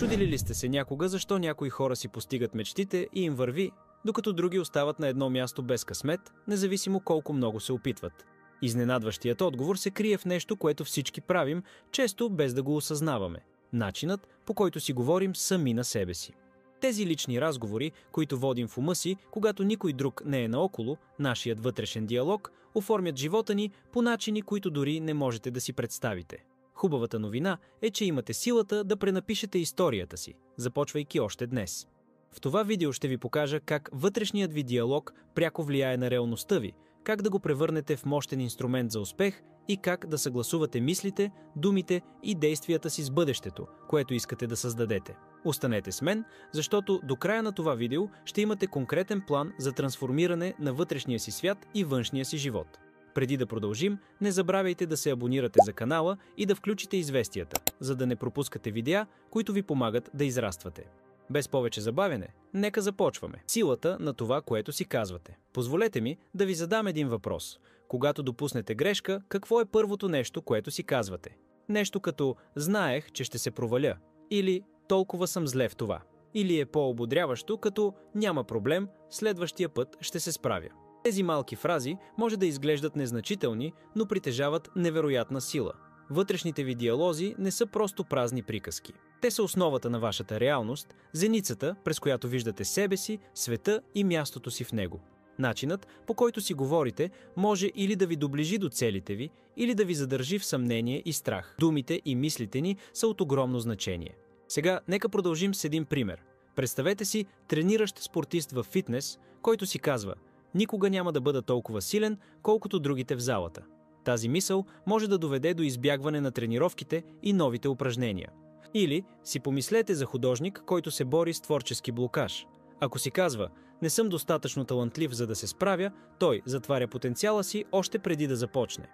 Чудили ли сте се някога защо някои хора си постигат мечтите и им върви, докато други остават на едно място без късмет, независимо колко много се опитват? Изненадващият отговор се крие в нещо, което всички правим, често без да го осъзнаваме. Начинът, по който си говорим сами на себе си. Тези лични разговори, които водим в ума си, когато никой друг не е наоколо, нашият вътрешен диалог, оформят живота ни по начини, които дори не можете да си представите. Хубавата новина е, че имате силата да пренапишете историята си, започвайки още днес. В това видео ще ви покажа как вътрешният ви диалог пряко влияе на реалността ви, как да го превърнете в мощен инструмент за успех и как да съгласувате мислите, думите и действията си с бъдещето, което искате да създадете. Останете с мен, защото до края на това видео ще имате конкретен план за трансформиране на вътрешния си свят и външния си живот. Преди да продължим, не забравяйте да се абонирате за канала и да включите известията, за да не пропускате видеа, които ви помагат да израствате. Без повече забавяне, нека започваме. Силата на това, което си казвате. Позволете ми да ви задам един въпрос. Когато допуснете грешка, какво е първото нещо, което си казвате? Нещо като «знаех, че ще се проваля» или «толкова съм зле в това». Или е по-ободряващо като «няма проблем, следващия път ще се справя». Тези малки фрази може да изглеждат незначителни, но притежават невероятна сила. Вътрешните ви диалози не са просто празни приказки. Те са основата на вашата реалност, зеницата, през която виждате себе си, света и мястото си в него. Начинът, по който си говорите, може или да ви доближи до целите ви, или да ви задържи в съмнение и страх. Думите и мислите ни са от огромно значение. Сега нека продължим с един пример. Представете си трениращ спортист във фитнес, който си казва: «Никога няма да бъда толкова силен, колкото другите в залата». Тази мисъл може да доведе до избягване на тренировките и новите упражнения. Или си помислете за художник, който се бори с творчески блокаж. Ако си казва «не съм достатъчно талантлив, за да се справя», той затваря потенциала си още преди да започне.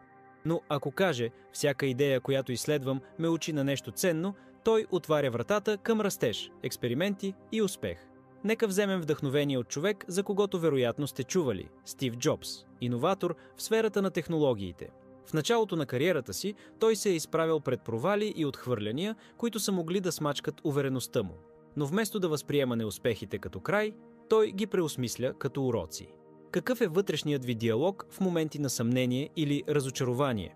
Но ако каже «всяка идея, която изследвам, ме учи на нещо ценно», той отваря вратата към растеж, експерименти и успех. Нека вземем вдъхновение от човек, за когото вероятно сте чували – Стив Джобс, иноватор в сферата на технологиите. В началото на кариерата си той се е изправил пред провали и отхвърляния, които са могли да смачкат увереността му. Но вместо да възприема неуспехите като край, той ги преосмисля като уроци. Какъв е вътрешният ви диалог в моменти на съмнение или разочарование?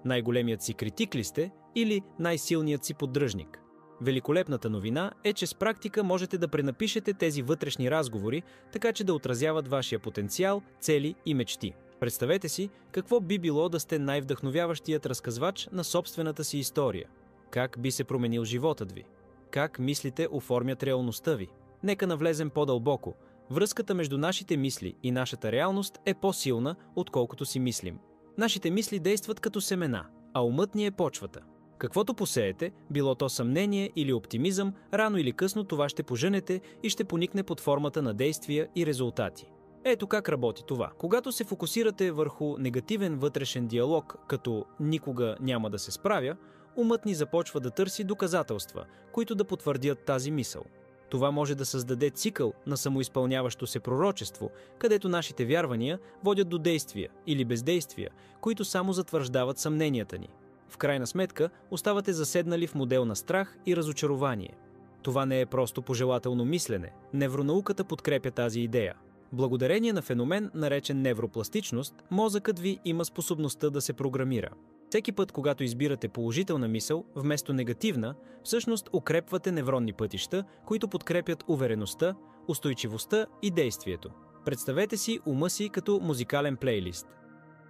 Най-големият си критик ли сте или най-силният си поддръжник? Великолепната новина е, че с практика можете да пренапишете тези вътрешни разговори, така че да отразяват вашия потенциал, цели и мечти. Представете си какво би било да сте най-вдъхновяващият разказвач на собствената си история. Как би се променил животът ви? Как мислите оформят реалността ви? Нека навлезем по-дълбоко. Връзката между нашите мисли и нашата реалност е по-силна, отколкото си мислим. Нашите мисли действат като семена, а умът ни е почвата. Каквото посеете, било то съмнение или оптимизъм, рано или късно това ще пожънете и ще поникне под формата на действия и резултати. Ето как работи това. Когато се фокусирате върху негативен вътрешен диалог, като «никога няма да се справя», умът ни започва да търси доказателства, които да потвърдят тази мисъл. Това може да създаде цикъл на самоизпълняващо се пророчество, където нашите вярвания водят до действия или бездействия, които само затвърждават съмненията ни. В крайна сметка, оставате заседнали в модел на страх и разочарование. Това не е просто пожелателно мислене. Невронауката подкрепя тази идея. Благодарение на феномен, наречен невропластичност, мозъкът ви има способността да се програмира. Всеки път, когато избирате положителна мисъл вместо негативна, всъщност укрепвате невронни пътища, които подкрепят увереността, устойчивостта и действието. Представете си ума си като музикален плейлист.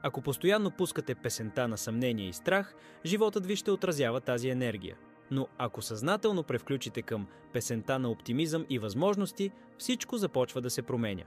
Ако постоянно пускате песента на съмнение и страх, животът ви ще отразява тази енергия. Но ако съзнателно превключите към песента на оптимизъм и възможности, всичко започва да се променя.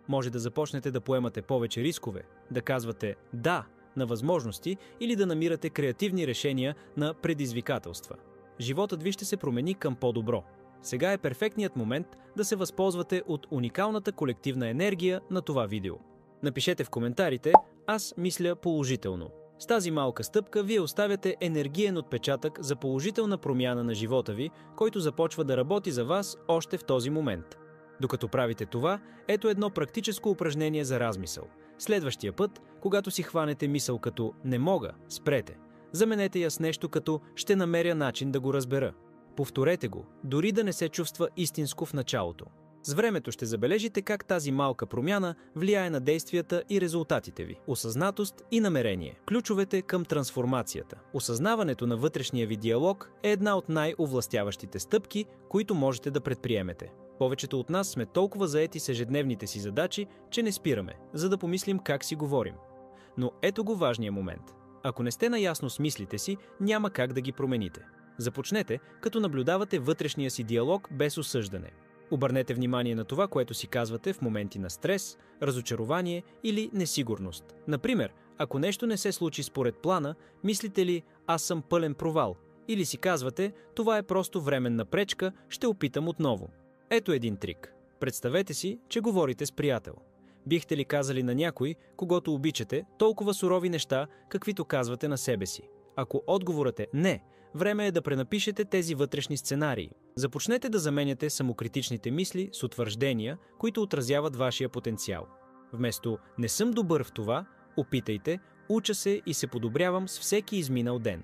Може да започнете да поемате повече рискове, да казвате «да» на възможности или да намирате креативни решения на предизвикателства. Животът ви ще се промени към по-добро. Сега е перфектният момент да се възползвате от уникалната колективна енергия на това видео. Напишете в коментарите «Аз мисля положително». С тази малка стъпка вие оставяте енергиен отпечатък за положителна промяна на живота ви, който започва да работи за вас още в този момент. Докато правите това, ето едно практическо упражнение за размисъл. Следващия път, когато си хванете мисъл като «не мога», спрете. Заменете я с нещо като «ще намеря начин да го разбера». Повторете го, дори да не се чувства истинско в началото. С времето ще забележите как тази малка промяна влияе на действията и резултатите ви. Осъзнатост и намерение. Ключовете към трансформацията. Осъзнаването на вътрешния ви диалог е една от най-овластяващите стъпки, които можете да предприемете. Повечето от нас сме толкова заети с ежедневните си задачи, че не спираме, за да помислим как си говорим. Но ето го важния момент. Ако не сте наясно с мислите си, няма как да ги промените. Започнете, като наблюдавате вътрешния си диалог без осъждане. Обърнете внимание на това, което си казвате в моменти на стрес, разочарование или несигурност. Например, ако нещо не се случи според плана, мислите ли «аз съм пълен провал» или си казвате «това е просто временна пречка, ще опитам отново». Ето един трик. Представете си, че говорите с приятел. Бихте ли казали на някой, когото обичате, толкова сурови неща, каквито казвате на себе си? Ако отговорът е «не», време е да пренапишете тези вътрешни сценарии. Започнете да заменяте самокритичните мисли с утвърждения, които отразяват вашия потенциал. Вместо «не съм добър в това», опитайте «уча се и се подобрявам с всеки изминал ден».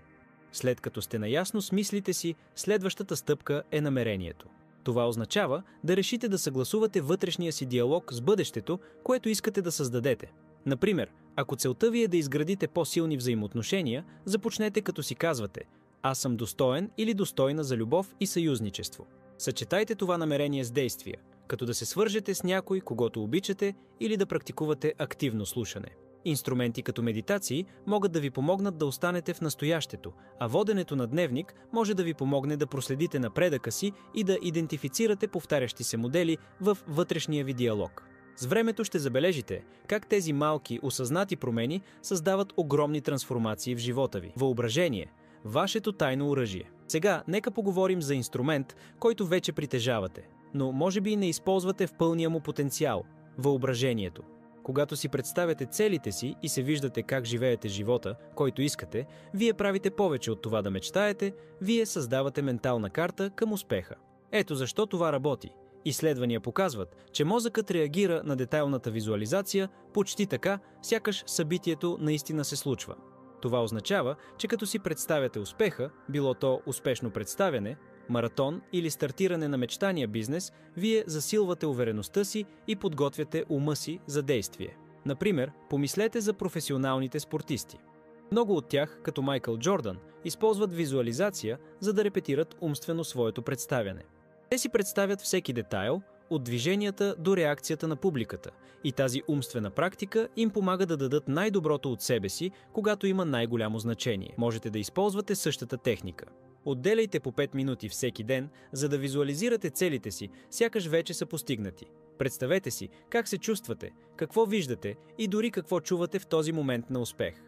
След като сте наясно с мислите си, следващата стъпка е намерението. Това означава да решите да съгласувате вътрешния си диалог с бъдещето, което искате да създадете. Например, ако целта ви е да изградите по-силни взаимоотношения, започнете като си казвате «Аз съм достоен или достойна за любов и съюзничество». Съчетайте това намерение с действия, като да се свържете с някой, когото обичате, или да практикувате активно слушане. Инструменти като медитации могат да ви помогнат да останете в настоящето, а воденето на дневник може да ви помогне да проследите напредъка си и да идентифицирате повтарящи се модели в вътрешния ви диалог. С времето ще забележите как тези малки, осъзнати промени създават огромни трансформации в живота ви. Въображение – вашето тайно оръжие. Сега нека поговорим за инструмент, който вече притежавате, но може би не използвате в пълния му потенциал – въображението. Когато си представяте целите си и се виждате как живеете живота, който искате, вие правите повече от това да мечтаете, вие създавате ментална карта към успеха. Ето защо това работи. Изследвания показват, че мозъкът реагира на детайлната визуализация почти така, сякаш събитието наистина се случва. Това означава, че като си представяте успеха, било то успешно представяне, маратон или стартиране на мечтания бизнес, вие засилвате увереността си и подготвяте ума си за действие. Например, помислете за професионалните спортисти. Много от тях, като Майкъл Джордан, използват визуализация, за да репетират умствено своето представяне. Те си представят всеки детайл, от движенията до реакцията на публиката, и тази умствена практика им помага да дадат най-доброто от себе си, когато има най-голямо значение. Можете да използвате същата техника. Отделяйте по 5 минути всеки ден, за да визуализирате целите си, сякаш вече са постигнати. Представете си как се чувствате, какво виждате и дори какво чувате в този момент на успех.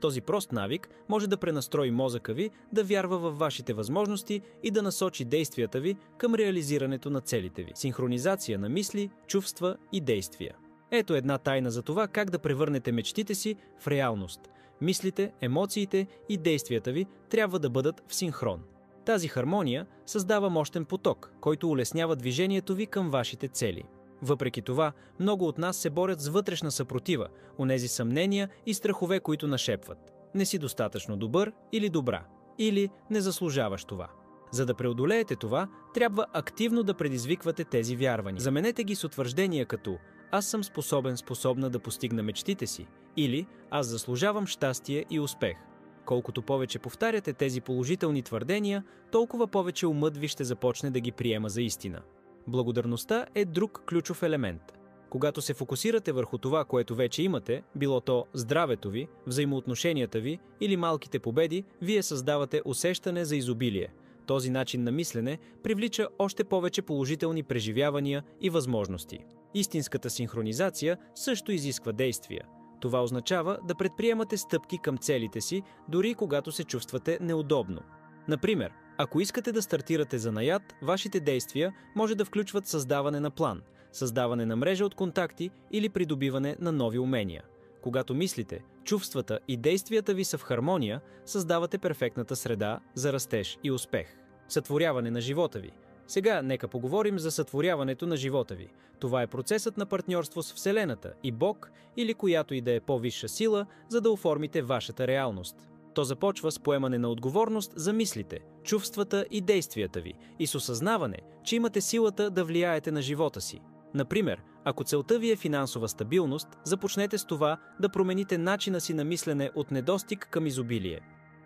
Този прост навик може да пренастрои мозъка ви да вярва във вашите възможности и да насочи действията ви към реализирането на целите ви. Синхронизация на мисли, чувства и действия. Ето една тайна за това как да превърнете мечтите си в реалност. Мислите, емоциите и действията ви трябва да бъдат в синхрон. Тази хармония създава мощен поток, който улеснява движението ви към вашите цели. Въпреки това, много от нас се борят с вътрешна съпротива, онези съмнения и страхове, които нашепват. Не си достатъчно добър или добра, или не заслужаваш това. За да преодолеете това, трябва активно да предизвиквате тези вярвания. Заменете ги с утвърждения като «Аз съм способна да постигна мечтите си» или «Аз заслужавам щастие и успех». Колкото повече повтаряте тези положителни твърдения, толкова повече умът ви ще започне да ги приема за истина. Благодарността е друг ключов елемент. Когато се фокусирате върху това, което вече имате, било то здравето ви, взаимоотношенията ви или малките победи, вие създавате усещане за изобилие. Този начин на мислене привлича още повече положителни преживявания и възможности. Истинската синхронизация също изисква действия. Това означава да предприемате стъпки към целите си, дори когато се чувствате неудобно. Например, ако искате да стартирате занаят, вашите действия може да включват създаване на план, създаване на мрежа от контакти или придобиване на нови умения. Когато мислите, чувствата и действията ви са в хармония, създавате перфектната среда за растеж и успех. Сътворяване на живота ви. Сега нека поговорим за сътворяването на живота ви. Това е процесът на партньорство с Вселената и Бог или която и да е по-висша сила, за да оформите вашата реалност. То започва с поемане на отговорност за мислите, чувствата и действията ви и с осъзнаване, че имате силата да влияете на живота си. Например, ако целта ви е финансова стабилност, започнете с това да промените начина си на мислене от недостиг към изобилие.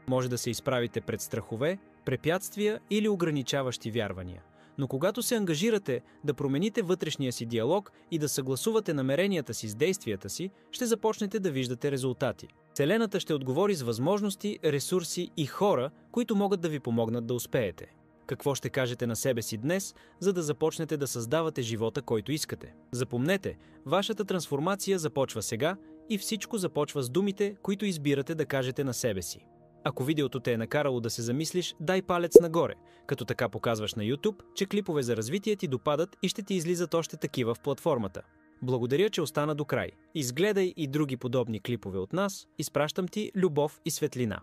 Може да се изправите пред страхове, препятствия или ограничаващи вярвания. Но когато се ангажирате да промените вътрешния си диалог и да съгласувате намеренията си с действията си, ще започнете да виждате резултати. Вселената ще отговори с възможности, ресурси и хора, които могат да ви помогнат да успеете. Какво ще кажете на себе си днес, за да започнете да създавате живота, който искате? Запомнете, вашата трансформация започва сега и всичко започва с думите, които избирате да кажете на себе си. Ако видеото те е накарало да се замислиш, дай палец нагоре, като така показваш на YouTube, че клипове за развитие ти допадат и ще ти излизат още такива в платформата. Благодаря, че остана до край. Изгледай и други подобни клипове от нас. Изпращам ти любов и светлина.